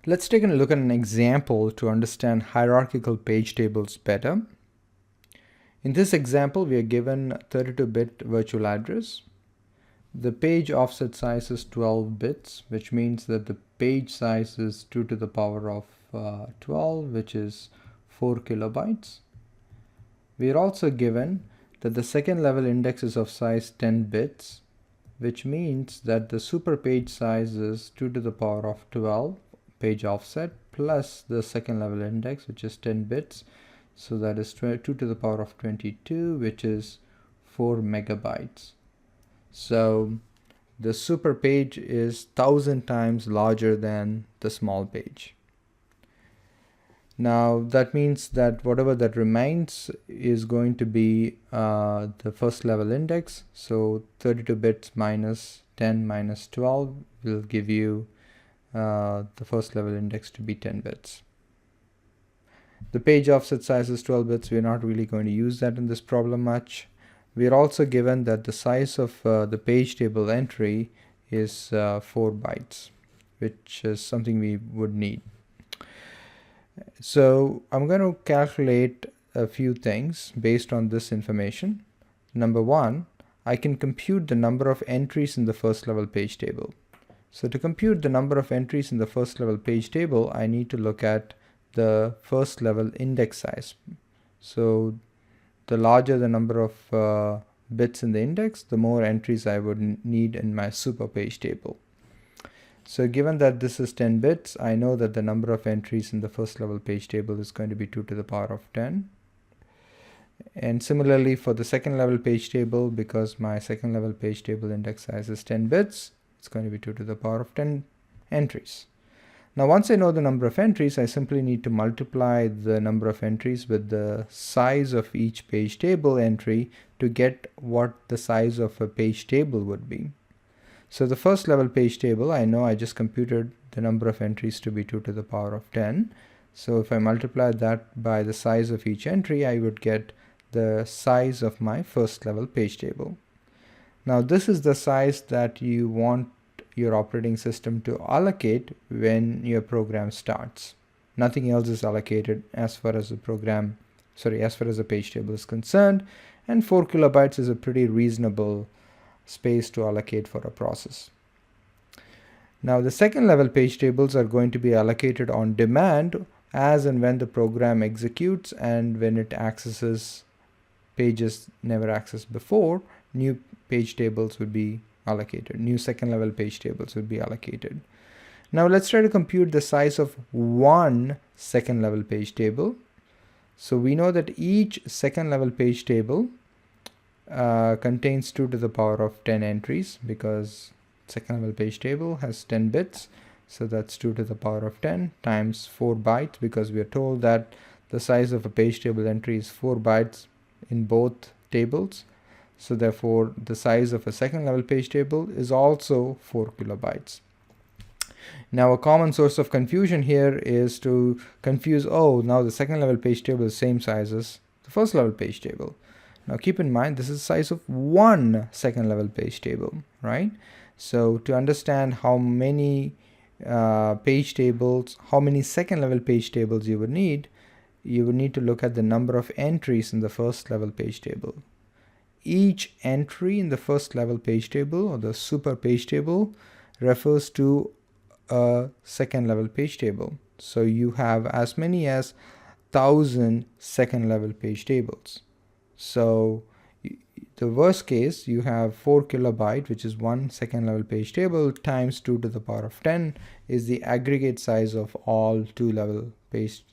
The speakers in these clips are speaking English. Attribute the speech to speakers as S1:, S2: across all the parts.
S1: Let's take a look at an example to understand hierarchical page tables better. In this example, we are given 32-bit virtual address. The page offset size is 12 bits, which means that the page size is 2 to the power of 12, which is 4 kilobytes. We are also given that the second level index is of size 10 bits, which means that the super page size is 2 to the power of 12 page offset plus the second level index, which is 10 bits. So that is 2 to the power of 22, which is 4 megabytes. So the super page is 1000 times larger than the small page. Now that means that whatever that remains is going to be the first level index. So 32 bits minus 10 minus 12 will give you the first level index to be 10 bits. The page offset size is 12 bits. We're not really going to use that in this problem much. We are also given that the size of the page table entry is 4 bytes, which is something we would need. So I'm going to calculate a few things based on this information. Number one, I can compute the number of entries in the first level page table. So to compute the number of entries in the first level page table, I need to look at the first level index size. So the larger the number of bits in the index, the more entries I would need in my super page table. So given that this is 10 bits, I know that the number of entries in the first level page table is going to be 2 to the power of 10. And similarly for the second level page table, because my second level page table index size is 10 bits, it's going to be 2 to the power of 10 entries. Now once I know the number of entries, I simply need to multiply the number of entries with the size of each page table entry to get what the size of a page table would be. So the first level page table, I know I just computed the number of entries to be 2 to the power of 10. So if I multiply that by the size of each entry, I would get the size of my first level page table. Now this is the size that you want your operating system to allocate when your program starts. Nothing else is allocated as far as the page table is concerned, and 4 kilobytes is a pretty reasonable space to allocate for a process. Now the second level page tables are going to be allocated on demand as and when the program executes and when it accesses pages never accessed before. New page tables would be allocated. New second level page tables would be allocated. Now let's try to compute the size of one second level page table. So we know that each second level page table contains 2 to the power of 10 entries, because second level page table has 10 bits. So that's 2 to the power of 10 times 4 bytes, because we are told that the size of a page table entry is 4 bytes in both tables. So therefore the size of a second level page table is also 4 kilobytes. Now a common source of confusion here is to confuse, oh, now the second level page table is the same size as the first level page table. Now keep in mind, this is the size of one second level page table, right? So to understand how many page tables, how many second level page tables you would need to look at the number of entries in the first level page table. Each entry in the first level page table, or the super page table, refers to a second level page table. So you have as many as 1000 second level page tables. So the worst case, you have 4 kilobyte, which is one second level page table, times 2 to the power of 10 is the aggregate size of all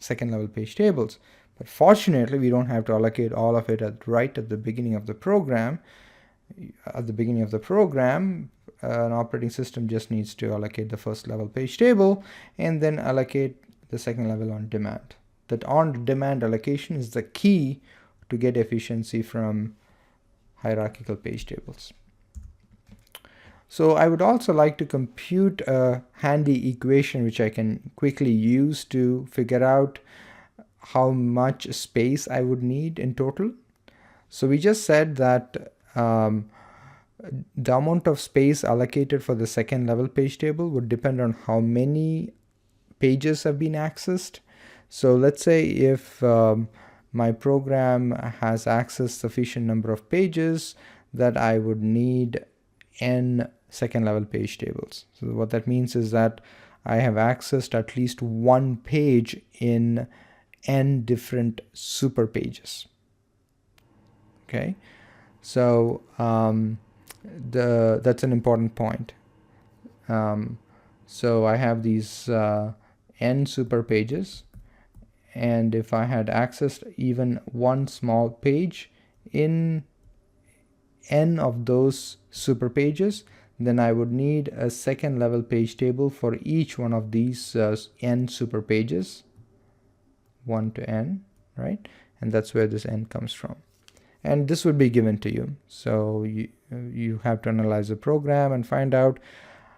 S1: second level page tables. But fortunately, we don't have to allocate all of it right at the beginning of the program. At the beginning of the program, an operating system just needs to allocate the first level page table and then allocate the second level on demand. That on-demand allocation is the key to get efficiency from hierarchical page tables. So I would also like to compute a handy equation which I can quickly use to figure out how much space I would need in total. So we just said that the amount of space allocated for the second level page table would depend on how many pages have been accessed. So let's say if my program has accessed sufficient number of pages that I would need n second level page tables. So what that means is that I have accessed at least one page in n different super pages. Okay, so that's an important point. So I have these n super pages, and if I had accessed even one small page in n of those super pages, then I would need a second level page table for each one of these n super pages, 1 to n, right? And that's where this n comes from. And this would be given to you. So you have to analyze the program and find out,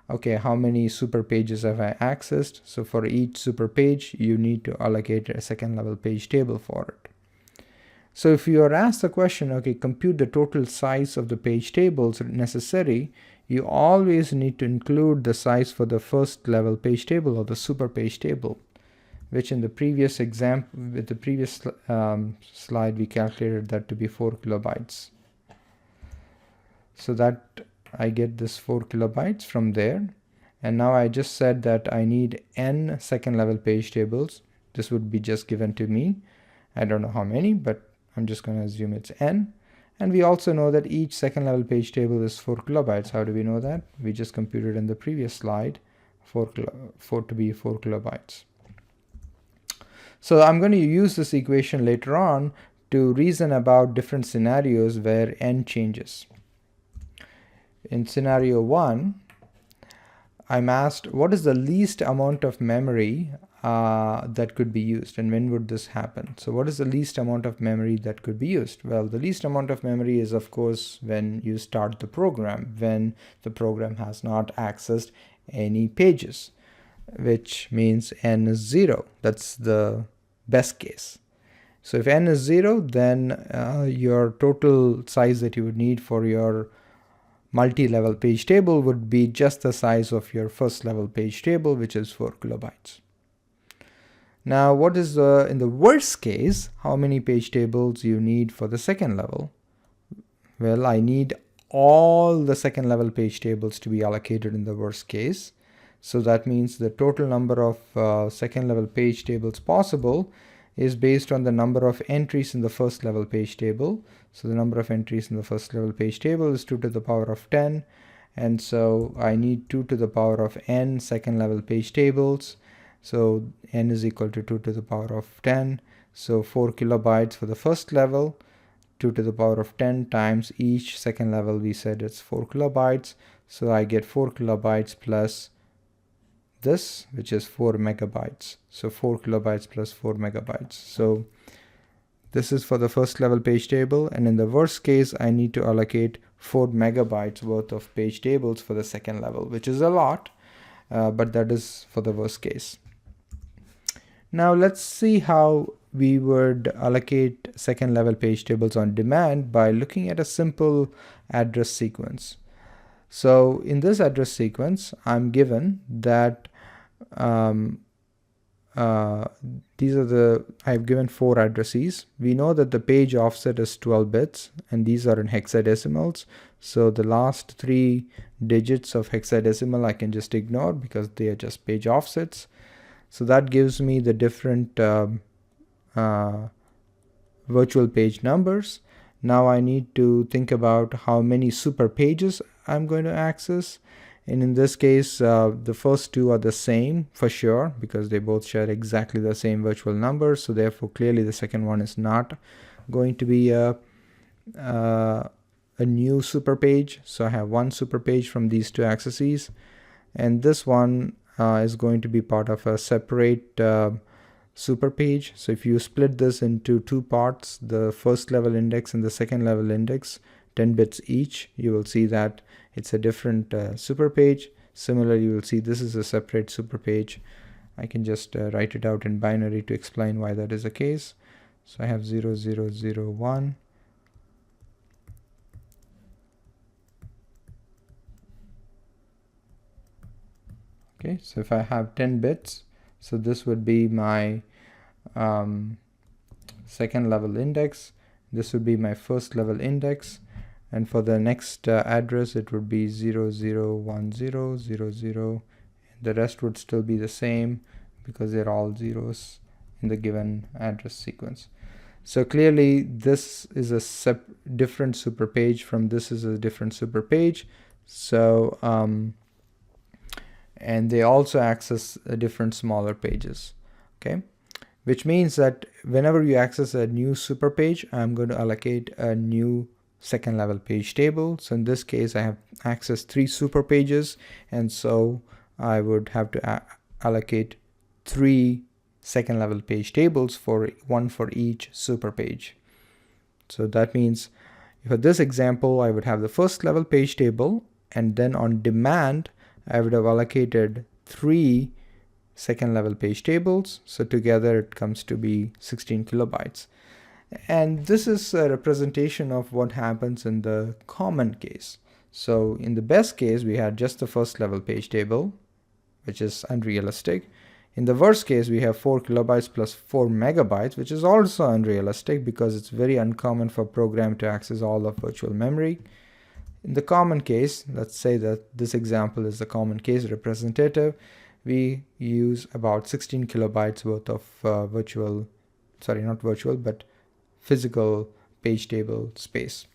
S1: okay, how many super pages have I accessed? So for each super page, you need to allocate a second level page table for it. So if you are asked the question, okay, compute the total size of the page tables necessary, you always need to include the size for the first level page table or the super page table, which in the previous example, with the previous slide, we calculated that to be 4 kilobytes. So that I get this 4 kilobytes from there. And now I just said that I need n second level page tables. This would be just given to me. I don't know how many, but I'm just going to assume it's n. And we also know that each second level page table is 4 kilobytes. How do we know that? We just computed in the previous slide 4 to be 4 kilobytes. So I'm going to use this equation later on to reason about different scenarios where n changes. In scenario 1, I'm asked what is the least amount of memory that could be used, and when would this happen? So what is the least amount of memory that could be used? Well, the least amount of memory is, of course, when you start the program, when the program has not accessed any pages, which means n is 0. That's the best case. So if n is 0, then your total size that you would need for your multi-level page table would be just the size of your first level page table, which is 4 kilobytes. Now, what is in the worst case, how many page tables you need for the second level? Well, I need all the second level page tables to be allocated in the worst case. So that means the total number of second level page tables possible is based on the number of entries in the first level page table. So the number of entries in the first level page table is 2 to the power of 10. And so I need 2 to the power of n second level page tables. So n is equal to 2 to the power of 10. So 4 kilobytes for the first level, 2 to the power of 10 times each second level, we said it's 4 kilobytes. So I get 4 kilobytes plus this, which is 4 megabytes. So 4 kilobytes plus 4 megabytes. So this is for the first level page table, and in the worst case I need to allocate 4 megabytes worth of page tables for the second level, which is a lot, but that is for the worst case. Now let's see how we would allocate second level page tables on demand by looking at a simple address sequence. So in this address sequence, I'm given that I've given 4 addresses. We know that the page offset is 12 bits, and these are in hexadecimals. So the last 3 digits of hexadecimal I can just ignore because they are just page offsets. So that gives me the different virtual page numbers. Now I need to think about how many super pages I'm going to access. And in this case, the first 2 are the same for sure because they both share exactly the same virtual number. So therefore, clearly the second one is not going to be a new super page. So I have 1 super page from these 2 accesses, and this one is going to be part of a separate super page. So if you split this into 2 parts, the first level index and the second level index, 10 bits each, you will see that it's a different super page. Similarly, you will see this is a separate super page. I can just write it out in binary to explain why that is the case. So I have 0, 0, 0, 1. Okay, so if I have 10 bits, So this would be my second level index. This would be my first level index. And for the next address, it would be 001000. The rest would still be the same because they're all zeros in the given address sequence. So clearly this is a different super page from this is a different super page. So and they also access different smaller pages, okay? Which means that whenever you access a new super page, I'm going to allocate a new second level page table. So in this case, I have accessed 3 super pages, and so I would have to allocate 3 second level page tables, for one for each super page. So that means for this example, I would have the first level page table, and then on demand, I would have allocated 3 second level page tables. So together it comes to be 16 kilobytes. And this is a representation of what happens in the common case. So in the best case, we had just the first level page table, which is unrealistic. In the worst case, we have 4 kilobytes plus 4 megabytes, which is also unrealistic because it's very uncommon for a program to access all of virtual memory. In the common case, let's say that this example is the common case representative, we use about 16 kilobytes worth of physical page table space.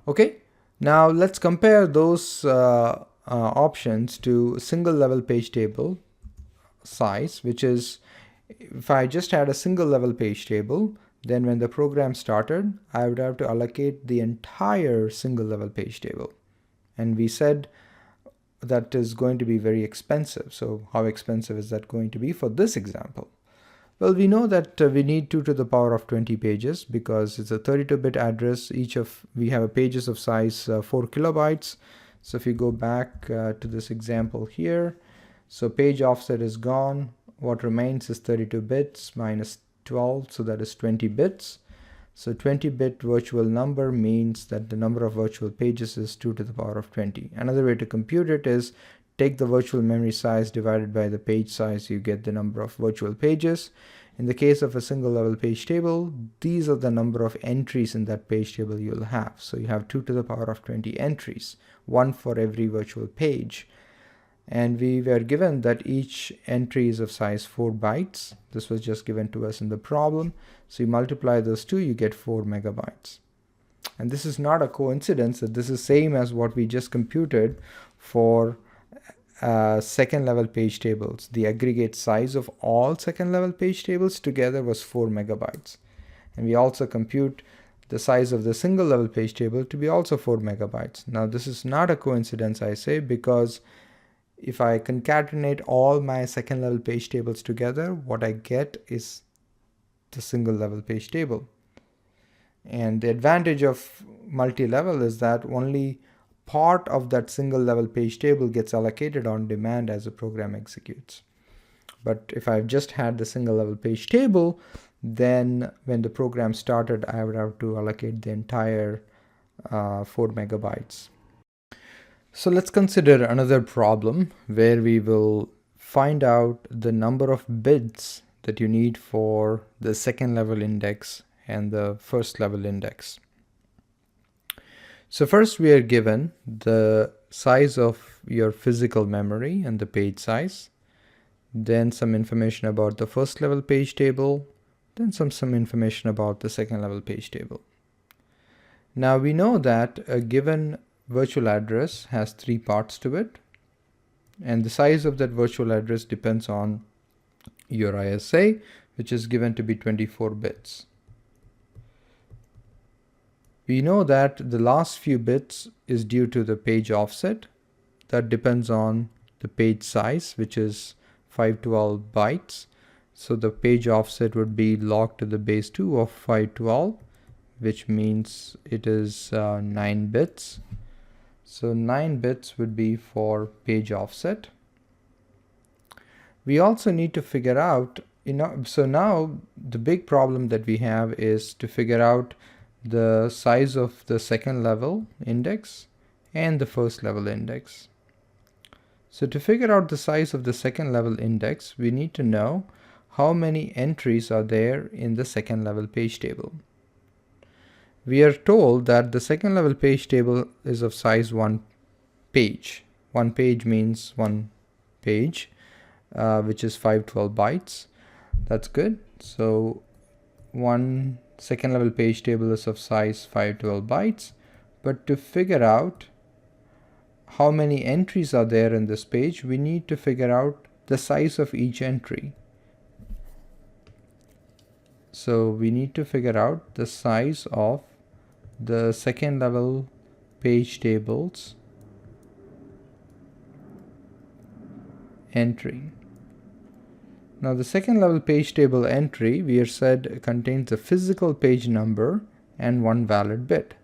S1: Okay, now let's compare those options to single level page table size, which is if I just had a single level page table, then when the program started, I would have to allocate the entire single level page table. And we said that is going to be very expensive. So how expensive is that going to be for this example? Well, we know that we need 2 to the power of 20 pages because it's a 32-bit address. We have pages of size 4 kilobytes. So if you go back to this example here, so page offset is gone. What remains is 32 bits minus 12, so that is 20 bits. So 20-bit virtual number means that the number of virtual pages is 2 to the power of 20. Another way to compute it is take the virtual memory size divided by the page size, you get the number of virtual pages. In the case of a single level page table, these are the number of entries in that page table you'll have. So you have 2 to the power of 20 entries, 1 for every virtual page. And we were given that each entry is of size 4 bytes. This was just given to us in the problem. So you multiply those two, you get 4 megabytes. And this is not a coincidence that this is same as what we just computed for second level page tables. The aggregate size of all second level page tables together was 4 megabytes. And we also compute the size of the single level page table to be also 4 megabytes. Now this is not a coincidence, I say, because if I concatenate all my second level page tables together, what I get is the single level page table. And the advantage of multi-level is that only part of that single level page table gets allocated on demand as a program executes. But if I've just had the single level page table, then when the program started, I would have to allocate the entire 4 megabytes. So let's consider another problem where we will find out the number of bits that you need for the second level index and the first level index. So first we are given the size of your physical memory and the page size, then some information about the first level page table, then some information about the second level page table. Now we know that a given virtual address has 3 parts to it, and the size of that virtual address depends on your ISA, which is given to be 24 bits. We know that the last few bits is due to the page offset. That depends on the page size, which is 512 bytes. So the page offset would be log to the base 2 of 512, which means it is 9 bits. So 9 bits would be for page offset. We also need to figure out, so now the big problem that we have is to figure out the size of the second level index and the first level index. So to figure out the size of the second level index, we need to know how many entries are there in the second level page table. We are told that the second level page table is of size 1 page. 1 page means 1 page, which is 512 bytes. That's good. So one second level page table is of size 512 bytes. But to figure out how many entries are there in this page, we need to figure out the size of each entry. So we need to figure out the size of the second level page tables entry. Now the second level page table entry, we are said, contains a physical page number and one valid bit.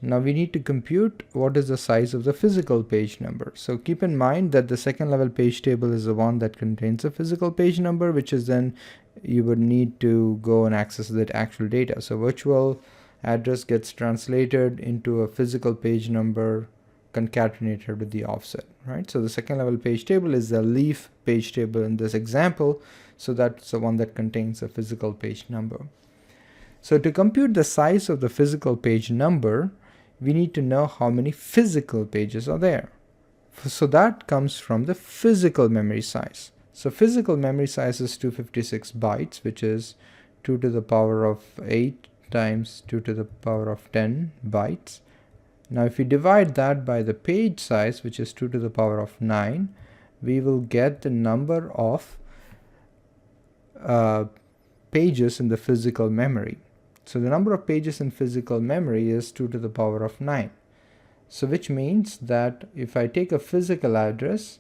S1: Now we need to compute what is the size of the physical page number. So keep in mind that the second level page table is the one that contains a physical page number, which is then you would need to go and access that actual data. So virtual address gets translated into a physical page number concatenated with the offset, right? So the second level page table is the leaf page table in this example. So that's the one that contains a physical page number. So to compute the size of the physical page number, we need to know how many physical pages are there. So that comes from the physical memory size. So physical memory size is 256 bytes, which is 2 to the power of 8 times 2 to the power of 10 bytes. Now if we divide that by the page size, which is 2 to the power of 9, we will get the number of pages in the physical memory. So the number of pages in physical memory is 2 to the power of 9. So which means that if I take a physical address,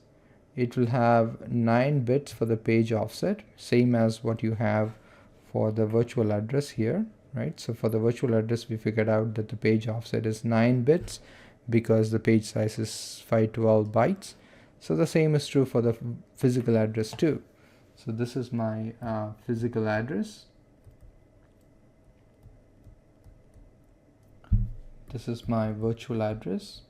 S1: it will have 9 bits for the page offset, same as what you have for the virtual address here, right? So for the virtual address, we figured out that the page offset is 9 bits because the page size is 512 bytes. So the same is true for the physical address too. So this is my physical address. This is my virtual address.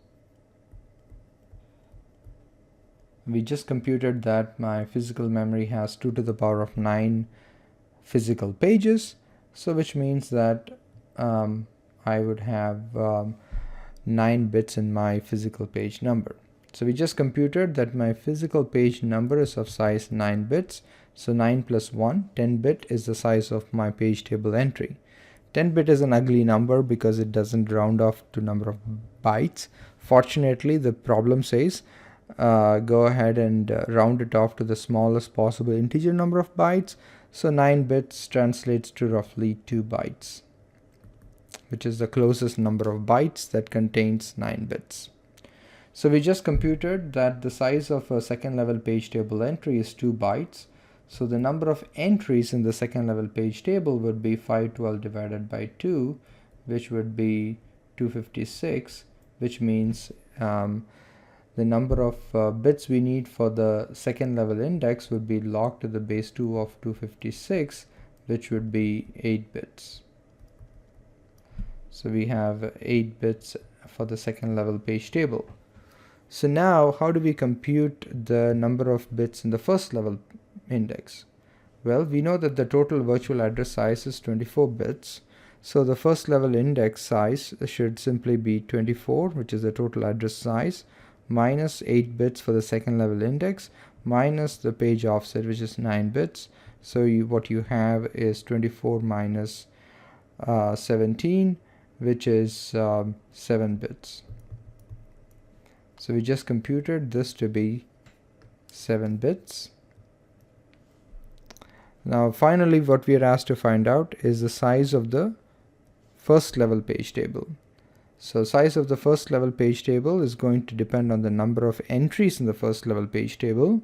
S1: We just computed that my physical memory has 2 to the power of 9 physical pages. So which means that I would have 9 bits in my physical page number. So we just computed that my physical page number is of size 9 bits. So 9 plus 1, 10 bit is the size of my page table entry. 10 bit is an ugly number because it doesn't round off to number of bytes. Fortunately, the problem says go ahead and round it off to the smallest possible integer number of bytes. So 9 bits translates to roughly 2 bytes, which is the closest number of bytes that contains 9 bits. So we just computed that the size of a second level page table entry is 2 bytes. So the number of entries in the second level page table would be 512 divided by 2, which would be 256, which means the number of bits we need for the second level index would be log to the base 2 of 256, which would be 8 bits. So we have 8 bits for the second level page table. So now how do we compute the number of bits in the first level index? Well, we know that the total virtual address size is 24 bits. So the first level index size should simply be 24, which is the total address size, minus 8 bits for the second level index, minus the page offset, which is 9 bits. So what you have is 24 minus 17, which is 7 bits. So we just computed this to be 7 bits. Now finally what we are asked to find out is the size of the first level page table. So size of the first level page table is going to depend on the number of entries in the first level page table.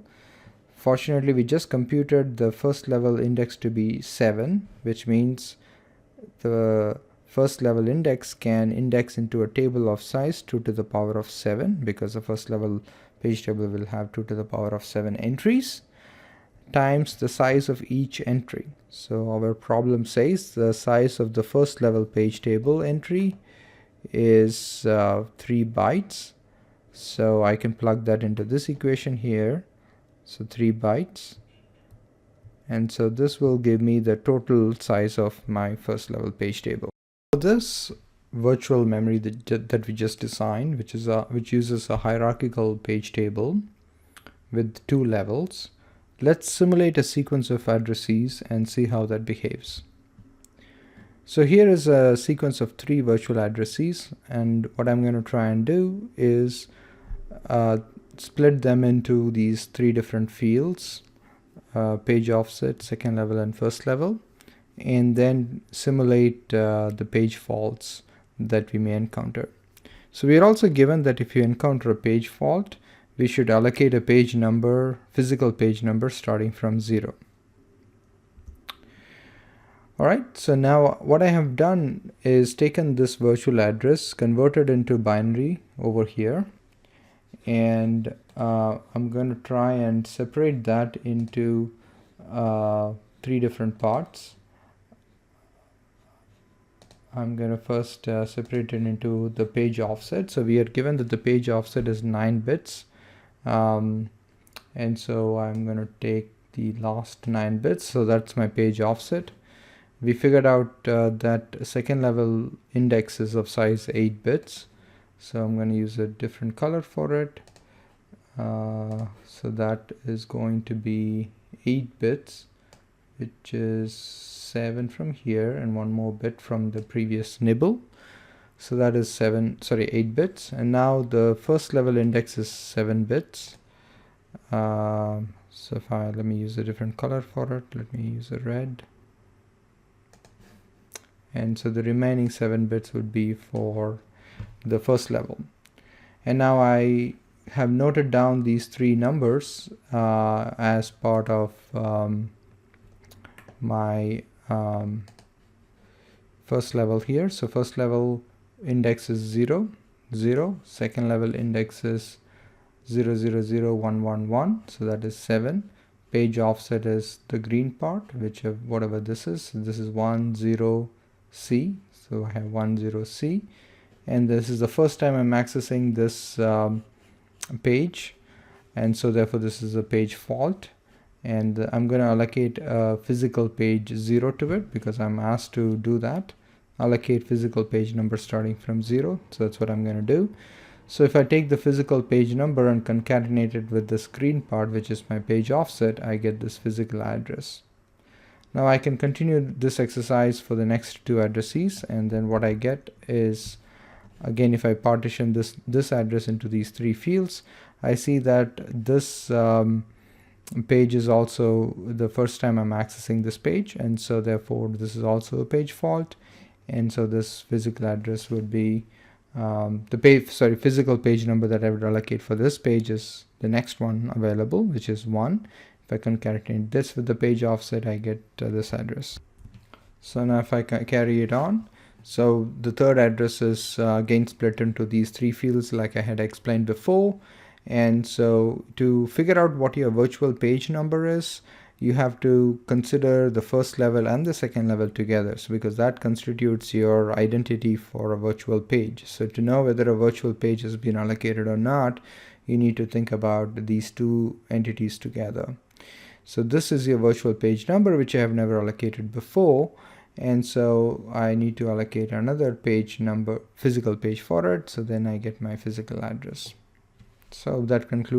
S1: Fortunately, we just computed the first level index to be 7, which means the first level index can index into a table of size 2 to the power of 7, because the first level page table will have 2 to the power of 7 entries, times the size of each entry. So our problem says the size of the first level page table entry is 3 bytes. So I can plug that into this equation here. So 3 bytes. And so this will give me the total size of my first level page table. For this virtual memory that we just designed, which uses a hierarchical page table with 2 levels, let's simulate a sequence of addresses and see how that behaves. So here is a sequence of 3 virtual addresses, and what I'm going to try and do is split them into these 3 different fields, page offset, second level, and first level, and then simulate the page faults that we may encounter. So we are also given that if you encounter a page fault, we should allocate a page number, physical page number, starting from 0. Alright, so now what I have done is taken this virtual address, converted into binary over here, and I'm going to try and separate that into 3 different parts. I'm going to first separate it into the page offset. So we are given that the page offset is 9 bits. And so I'm going to take the last 9 bits. So that's my page offset. We figured out that second level index is of size 8 bits. So I'm going to use a different color for it. So that is going to be 8 bits, which is 7 from here and 1 more bit from the previous nibble. So that is 8 bits. And now the first level index is 7 bits. So let me use a different color for it. Let me use a red. And so the remaining 7 bits would be for the first level. And now I have noted down these 3 numbers as part of my first level here. So first level index is 0, 0. Second level index is 0, 0, 0, 1, 1, 1. So that is 7. Page offset is the green part, which whatever this is. This is 1, 0, C. So I have 1, 0, C. And this is the first time I'm accessing this page, and so therefore this is a page fault, and I'm going to allocate a physical page 0 to it because I'm asked to do that. Allocate physical page number starting from 0. So that's what I'm going to do. So if I take the physical page number and concatenate it with this green part, which is my page offset, I get this physical address. Now I can continue this exercise for the next 2 addresses, and then what I get is, again, if I partition this address into these 3 fields, I see that this page is also the first time I'm accessing this page, and so therefore this is also a page fault, and so this physical address would be physical page number that I would allocate for this page is the next one available, which is 1. If I concatenate this with the page offset, I get this address. So now if I carry it on, so the third address is again split into these 3 fields like I had explained before. And so to figure out what your virtual page number is, you have to consider the first level and the second level together, so because that constitutes your identity for a virtual page. So to know whether a virtual page has been allocated or not, you need to think about these 2 entities together. So this is your virtual page number, which I have never allocated before, and so I need to allocate another page number, physical page for it, so then I get my physical address. So that concludes